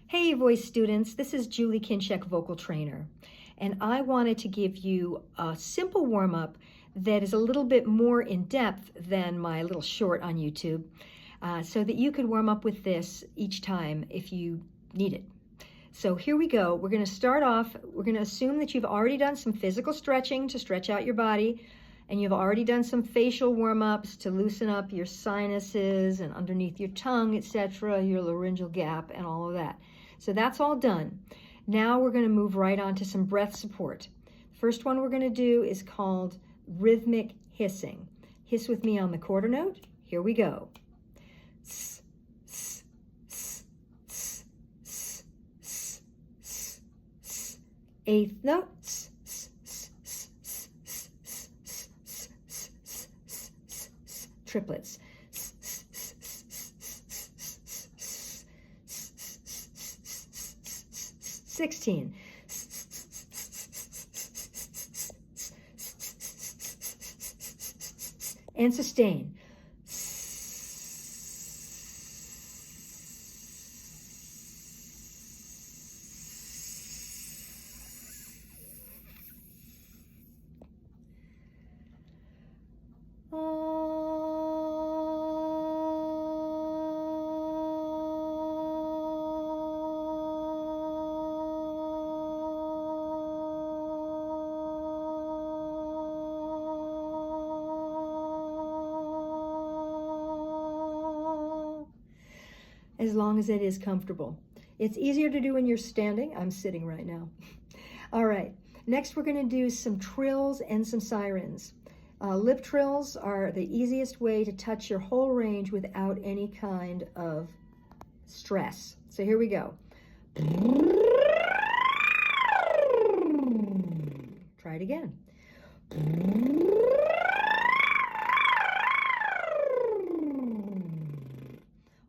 Hey voice students, this is Julie Kinscheck, vocal trainer, and I wanted to give you a simple warm-up that is a little bit more in depth than my little short on YouTube, so that you could warm up with this each time if you need it. So here we go. We're going to start off, we're going to assume that you've already done some physical stretching to stretch out your body, and you've already done some facial warm-ups to loosen up your sinuses and underneath your tongue, etc., your laryngeal gap and all of that. So that's all done. Now we're going to move right on to some breath support. First one we're going to do is called rhythmic hissing. Hiss with me on the quarter note. Here we go. S, s, s, s, s, s, s, s. Eighth note. S, s, s, s, s, s, s, s, s, s, s, s, s. Triplets. 16. And sustain. As long as it is comfortable. It's easier to do when you're standing. I'm sitting right now. All right, next we're going to do some trills and some sirens. Lip trills are the easiest way to touch your whole range without any kind of stress. So here we go. Try it again.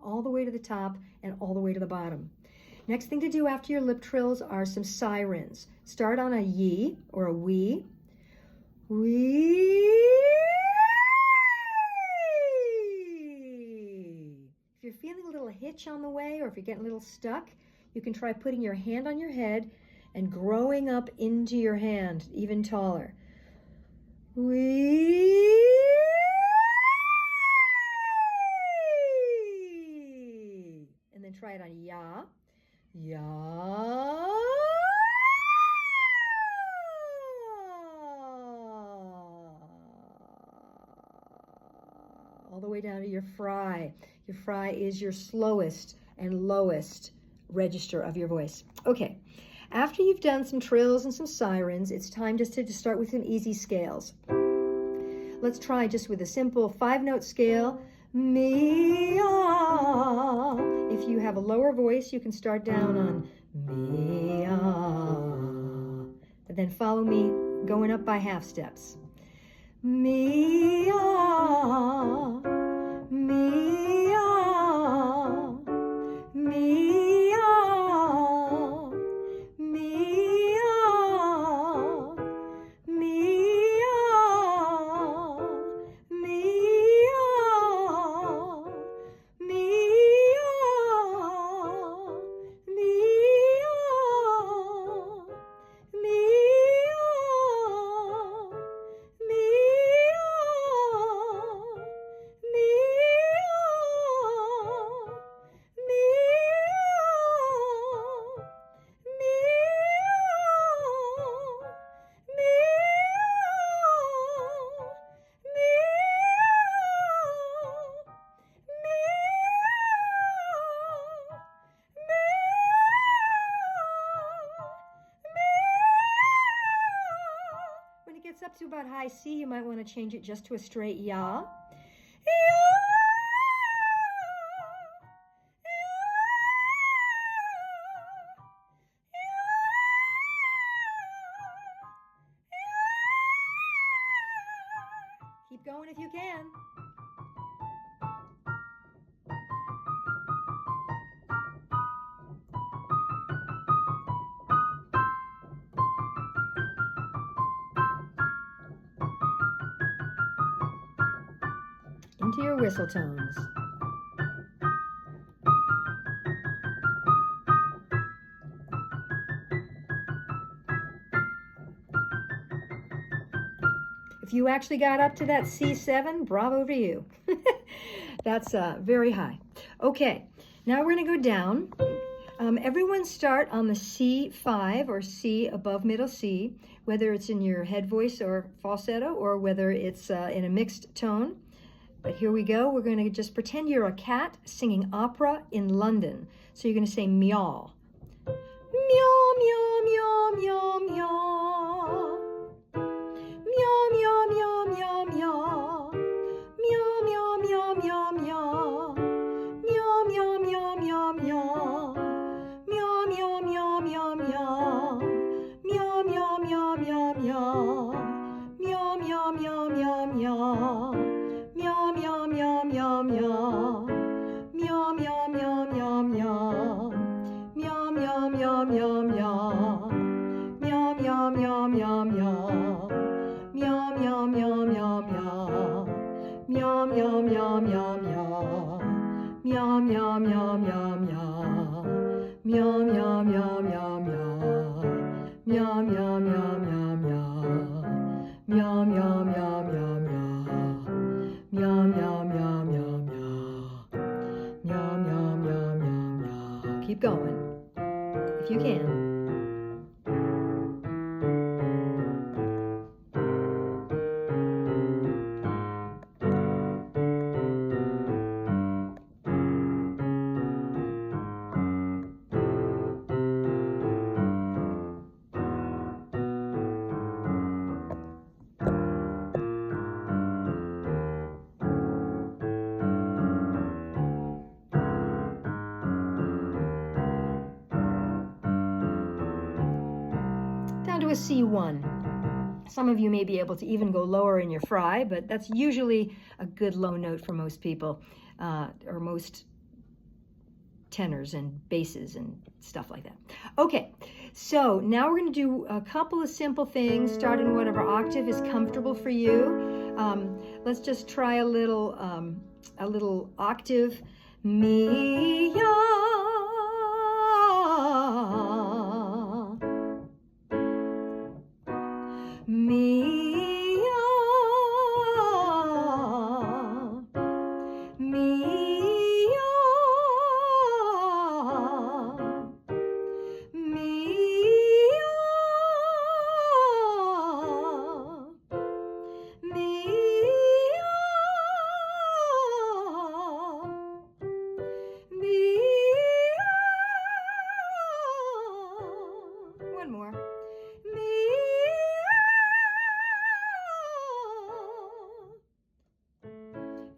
All the way to the top and all the way to the bottom. Next thing to do after your lip trills are some sirens. Start on a ye or a wee. Wee. If you're feeling a little hitch on the way or if you're getting a little stuck, you can try putting your hand on your head and growing up into your hand even taller. Wee. Try it on ya, ya. All the way down to your fry. Your fry is your slowest and lowest register of your voice. Okay, after you've done some trills and some sirens, it's time just to start with some easy scales. Let's try just with a simple 5-note scale. Me, ah. If you have a lower voice, you can start down on me, ah. But then follow me going up by half steps. Me, ah. Me, ah. Me, ah. Me, ah. Me, ah. Up to about high C, you might want to change it just to a straight ya. Keep going if you can. Into your whistle tones. If you actually got up to that C7, bravo to you. That's very high. Okay, now we're going to go down. Everyone start on the C5 or C above middle C, whether it's in your head voice or falsetto or whether it's in a mixed tone. But here we go. We're going to just pretend you're a cat singing opera in London. So you're going to say meow. Meow, meow, meow, meow, meow. Meow, meow, meow, meow, meow. Meow, meow, meow, meow, meow. Meow, meow, meow, meow, meow. Meow, meow, meow, meow, meow. Meow, meow, meow, meow, meow. Meow, meow, meow, meow, meow. Meow, meow, meow, meow, meow. Meow, meow, meow, meow, meow. Meow, meow, meow, meow, meow. Meow, meow, meow, meow, meow. Meow, meow, meow, meow, meow. Meow, meow, meow, meow, meow. Meow, meow, meow, meow, meow. Meow, meow, meow, meow, meow. Meow, meow, meow, meow, meow. Meow, meow, meow, meow, meow. Meow, meow, meow, meow, meow. Meow, meow, meow, meow, meow. Keep going, if you can. Down to a C1. Some of you may be able to even go lower in your fry, but that's usually a good low note for most people, or most tenors and basses and stuff like that. Okay, so now we're going to do a couple of simple things, start in whatever octave is comfortable for you. Let's just try a little octave. Mi, ya. Mi, ya. Mi, ya. Mi, ya. Mi, ya. Mi, ya. One more. Mi,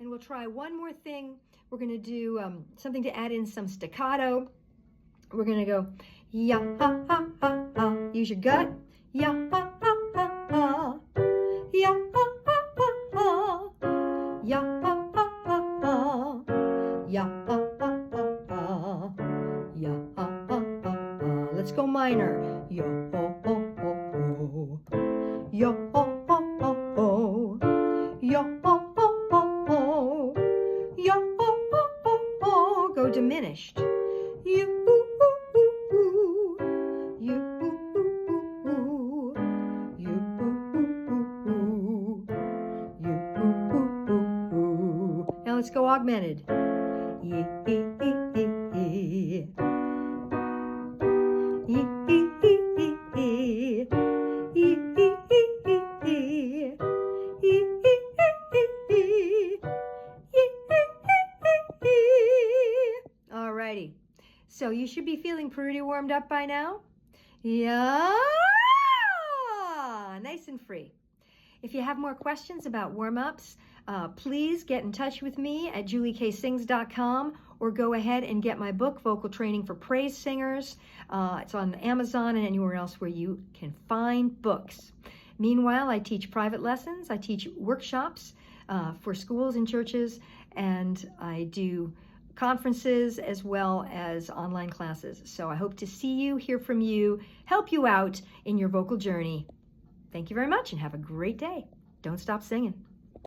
and we'll try one more thing. We're going to do something to add in some staccato. We're going to go ya ha ha ha ha. Use your gut. Ya ha ha ha ha. Ya ha ha ha ha. Ya ha ha ha ha. Ya ha ha ha ha. Ya ha ha ha ha. Let's go minor. Yo ho ho ho ho. Yo ho ho ho ho. Yo ho ho ho ho. Yo ho ho ho ho. Go diminished. You you you you. Now let's go augmented. Alrighty, so you should be feeling pretty warmed up by now. Yeah, nice and free. If you have more questions about warm-ups, please get in touch with me at julieksings.com or go ahead and get my book, Vocal Training for Praise Singers. It's on Amazon and anywhere else where you can find books. Meanwhile, I teach private lessons. I teach workshops for schools and churches, and I do conferences as well as online classes. So I hope to see you, hear from you, help you out in your vocal journey. Thank you very much and have a great day. Don't stop singing.